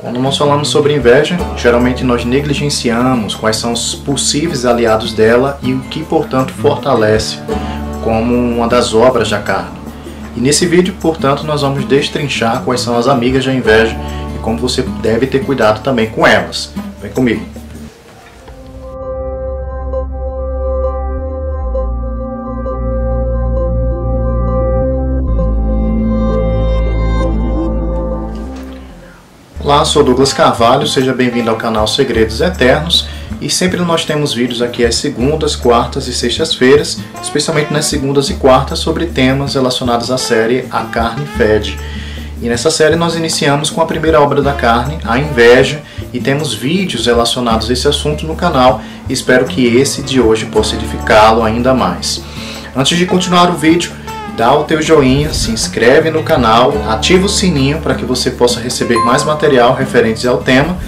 Quando nós falamos sobre inveja, geralmente nós negligenciamos quais são os possíveis aliados dela e o que, portanto, fortalece como uma das obras da carne. E nesse vídeo, portanto, nós vamos destrinchar quais são as amigas da inveja e como você deve ter cuidado também com elas. Vem comigo. Olá, sou Douglas Carvalho, seja bem-vindo ao canal Segredos Eternos e sempre nós temos vídeos aqui às segundas, quartas e sextas-feiras, especialmente nas segundas e quartas, sobre temas relacionados à série A Carne Fede. E nessa série nós iniciamos com a primeira obra da carne, a inveja, e temos vídeos relacionados a esse assunto no canal e espero que esse de hoje possa edificá-lo ainda mais. Antes de continuar o vídeo, dá o teu joinha, se inscreve no canal, ativa o sininho para que você possa receber mais material referente ao tema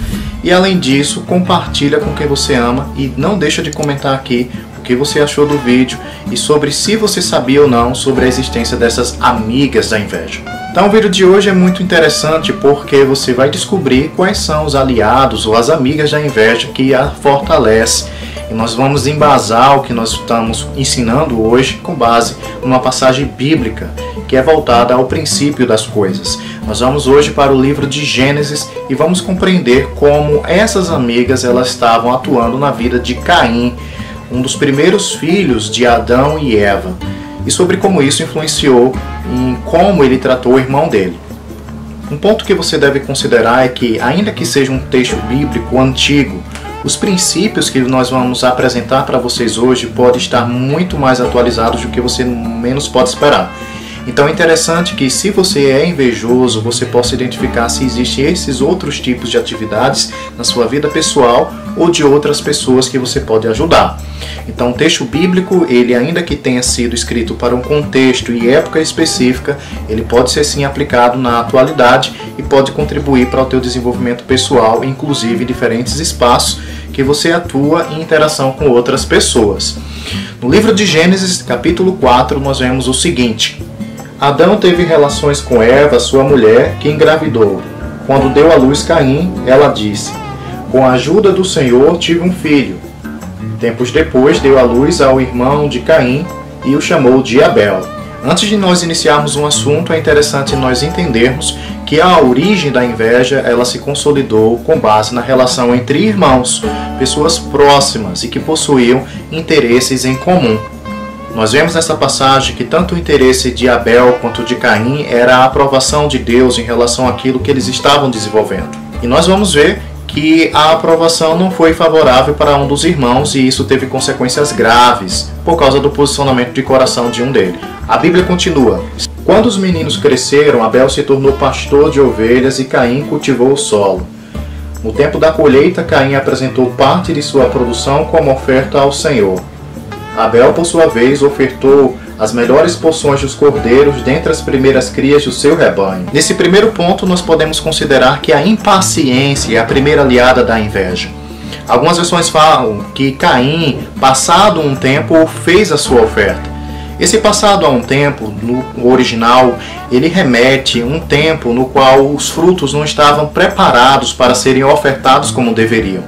e além disso, compartilha com quem você ama e não deixa de comentar aqui o que você achou do vídeo e sobre se você sabia ou não sobre a existência dessas amigas da inveja. Então o vídeo de hoje é muito interessante porque você vai descobrir quais são os aliados ou as amigas da inveja que a fortalece. E nós vamos embasar o que nós estamos ensinando hoje com base numa passagem bíblica que é voltada ao princípio das coisas. Nós vamos hoje para o livro de Gênesis e vamos compreender como essas amigas elas estavam atuando na vida de Caim, um dos primeiros filhos de Adão e Eva, e sobre como isso influenciou em como ele tratou o irmão dele. Um ponto que você deve considerar é que, ainda que seja um texto bíblico antigo, os princípios que nós vamos apresentar para vocês hoje podem estar muito mais atualizados do que você menos pode esperar. Então é interessante que, se você é invejoso, você possa identificar se existem esses outros tipos de atividades na sua vida pessoal ou de outras pessoas que você pode ajudar. Então o texto bíblico, ele ainda que tenha sido escrito para um contexto e época específica, ele pode ser sim aplicado na atualidade e pode contribuir para o teu desenvolvimento pessoal, inclusive em diferentes espaços que você atua em interação com outras pessoas. No livro de Gênesis, capítulo 4, nós vemos o seguinte: Adão teve relações com Eva, sua mulher, que engravidou. Quando deu à luz Caim, ela disse: com a ajuda do Senhor tive um filho. Tempos depois deu à luz ao irmão de Caim e o chamou de Abel. Antes de nós iniciarmos um assunto, é interessante nós entendermos que a origem da inveja ela se consolidou com base na relação entre irmãos, pessoas próximas e que possuíam interesses em comum. Nós vemos nessa passagem que tanto o interesse de Abel quanto de Caim era a aprovação de Deus em relação àquilo que eles estavam desenvolvendo. E nós vamos ver que a aprovação não foi favorável para um dos irmãos e isso teve consequências graves por causa do posicionamento de coração de um deles. A Bíblia continua: quando os meninos cresceram, Abel se tornou pastor de ovelhas e Caim cultivou o solo. No tempo da colheita, Caim apresentou parte de sua produção como oferta ao Senhor. Abel, por sua vez, ofertou as melhores porções dos cordeiros dentre as primeiras crias do seu rebanho. Nesse primeiro ponto, nós podemos considerar que a impaciência é a primeira aliada da inveja. Algumas versões falam que Caim, passado um tempo, fez a sua oferta. Esse passado a um tempo, no original, ele remete a um tempo no qual os frutos não estavam preparados para serem ofertados como deveriam.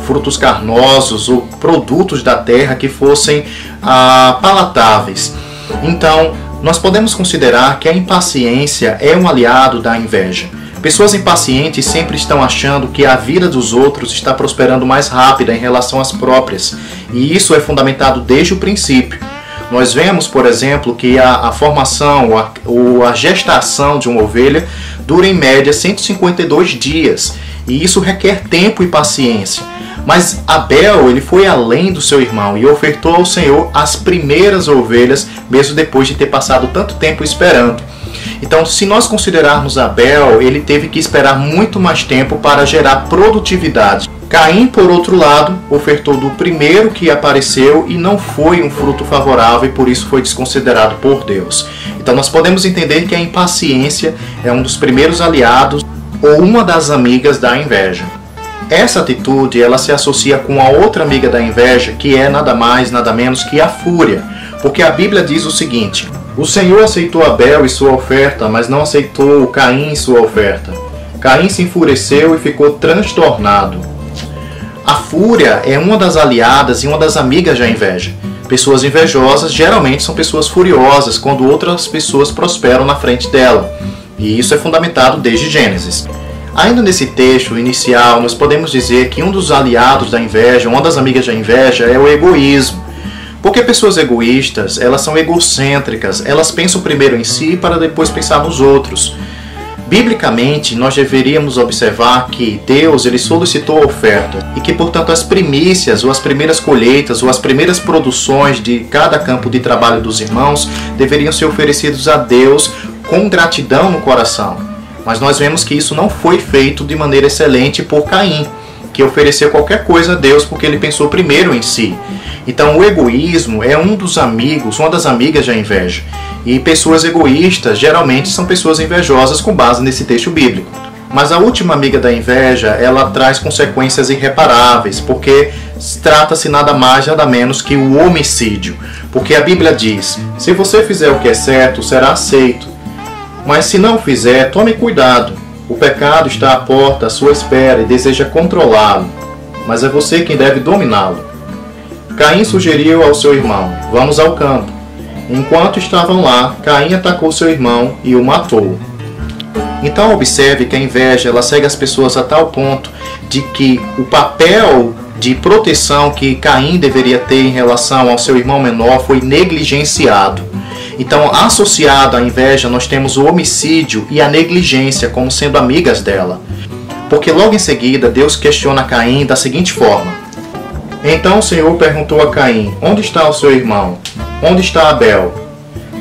Frutos carnosos ou produtos da terra que fossem palatáveis. Então, nós podemos considerar que a impaciência é um aliado da inveja. Pessoas impacientes sempre estão achando que a vida dos outros está prosperando mais rápida em relação às próprias, e isso é fundamentado desde o princípio. Nós vemos, por exemplo, que a formação ou a gestação de uma ovelha dura em média 152 dias, e isso requer tempo e paciência. Mas Abel, ele foi além do seu irmão e ofertou ao Senhor as primeiras ovelhas, mesmo depois de ter passado tanto tempo esperando. Então, se nós considerarmos Abel, ele teve que esperar muito mais tempo para gerar produtividade. Caim, por outro lado, ofertou do primeiro que apareceu e não foi um fruto favorável e por isso foi desconsiderado por Deus. Então nós podemos entender que a impaciência é um dos primeiros aliados ou uma das amigas da inveja. Essa atitude ela se associa com a outra amiga da inveja, que é nada mais, nada menos que a fúria. Porque a Bíblia diz o seguinte: o Senhor aceitou Abel e sua oferta, mas não aceitou Caim e sua oferta. Caim se enfureceu e ficou transtornado. A fúria é uma das aliadas e uma das amigas da inveja. Pessoas invejosas geralmente são pessoas furiosas quando outras pessoas prosperam na frente dela. E isso é fundamentado desde Gênesis. Ainda nesse texto inicial, nós podemos dizer que um dos aliados da inveja, uma das amigas da inveja, é o egoísmo. Porque pessoas egoístas, elas são egocêntricas, elas pensam primeiro em si para depois pensar nos outros. Biblicamente, nós deveríamos observar que Deus ele solicitou a oferta e que, portanto, as primícias, ou as primeiras colheitas, ou as primeiras produções de cada campo de trabalho dos irmãos deveriam ser oferecidos a Deus com gratidão no coração. Mas nós vemos que isso não foi feito de maneira excelente por Caim, que ofereceu qualquer coisa a Deus porque ele pensou primeiro em si. Então o egoísmo é um dos amigos, uma das amigas da inveja. E pessoas egoístas geralmente são pessoas invejosas com base nesse texto bíblico. Mas a última amiga da inveja, ela traz consequências irreparáveis, porque trata-se nada mais, nada menos que o homicídio. Porque a Bíblia diz, se você fizer o que é certo, será aceito. Mas se não fizer, tome cuidado. O pecado está à porta, à sua espera, e deseja controlá-lo. Mas é você quem deve dominá-lo. Caim sugeriu ao seu irmão, vamos ao campo. Enquanto estavam lá, Caim atacou seu irmão e o matou. Então observe que a inveja ela cega as pessoas a tal ponto de que o papel de proteção que Caim deveria ter em relação ao seu irmão menor foi negligenciado. Então, associado à inveja, nós temos o homicídio e a negligência como sendo amigas dela. Porque logo em seguida, Deus questiona Caim da seguinte forma. Então o Senhor perguntou a Caim, onde está o seu irmão? Onde está Abel?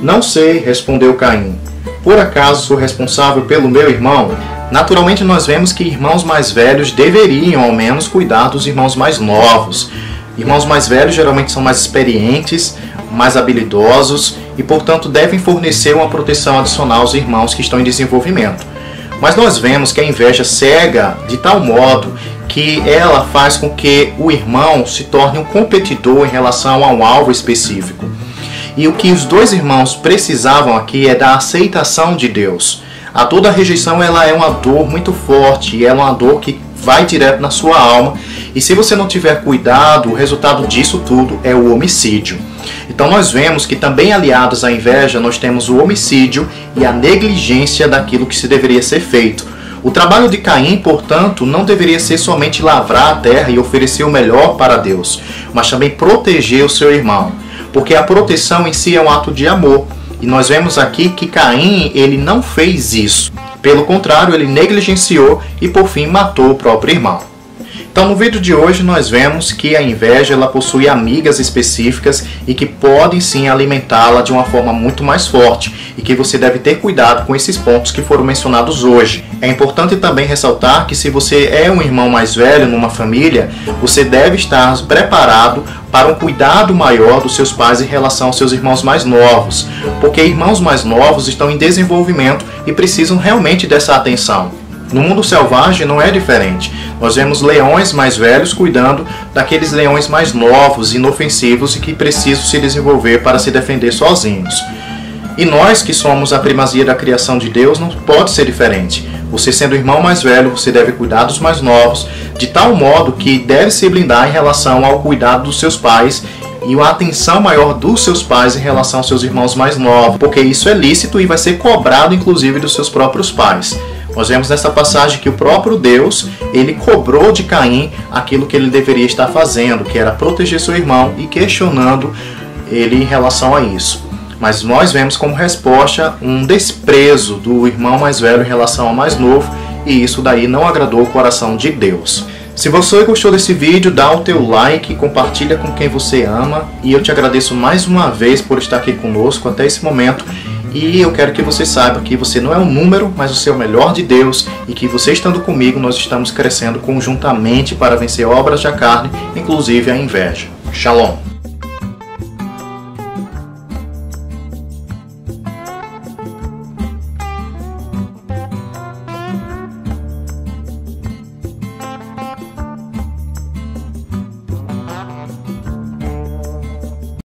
Não sei, respondeu Caim. Por acaso sou responsável pelo meu irmão? Naturalmente nós vemos que irmãos mais velhos deveriam ao menos cuidar dos irmãos mais novos. Irmãos mais velhos geralmente são mais experientes, mais habilidosos e, portanto, devem fornecer uma proteção adicional aos irmãos que estão em desenvolvimento. Mas nós vemos que a inveja cega de tal modo que ela faz com que o irmão se torne um competidor em relação a um alvo específico. E o que os dois irmãos precisavam aqui é da aceitação de Deus. A toda rejeição ela é uma dor muito forte e é uma dor que vai direto na sua alma. E se você não tiver cuidado, o resultado disso tudo é o homicídio. Então nós vemos que também aliados à inveja nós temos o homicídio e a negligência daquilo que se deveria ser feito. O trabalho de Caim, portanto, não deveria ser somente lavrar a terra e oferecer o melhor para Deus, mas também proteger o seu irmão, porque a proteção em si é um ato de amor. E nós vemos aqui que Caim ele não fez isso. Pelo contrário, ele negligenciou e por fim matou o próprio irmão. Então no vídeo de hoje nós vemos que a inveja ela possui amigas específicas e que podem sim alimentá-la de uma forma muito mais forte e que você deve ter cuidado com esses pontos que foram mencionados hoje. É importante também ressaltar que se você é um irmão mais velho numa família, você deve estar preparado para um cuidado maior dos seus pais em relação aos seus irmãos mais novos, porque irmãos mais novos estão em desenvolvimento e precisam realmente dessa atenção. No mundo selvagem não é diferente. Nós vemos leões mais velhos cuidando daqueles leões mais novos, inofensivos e que precisam se desenvolver para se defender sozinhos. E nós que somos a primazia da criação de Deus não pode ser diferente. Você sendo o irmão mais velho, você deve cuidar dos mais novos, de tal modo que deve se blindar em relação ao cuidado dos seus pais e uma atenção maior dos seus pais em relação aos seus irmãos mais novos, porque isso é lícito e vai ser cobrado inclusive dos seus próprios pais. Nós vemos nessa passagem que o próprio Deus, ele cobrou de Caim aquilo que ele deveria estar fazendo, que era proteger seu irmão e questionando ele em relação a isso. Mas nós vemos como resposta um desprezo do irmão mais velho em relação ao mais novo, e isso daí não agradou o coração de Deus. Se você gostou desse vídeo, dá o teu like, compartilha com quem você ama, e eu te agradeço mais uma vez por estar aqui conosco até esse momento. E eu quero que você saiba que você não é um número, mas você é o melhor de Deus e que você estando comigo, nós estamos crescendo conjuntamente para vencer obras da carne, inclusive a inveja. Shalom!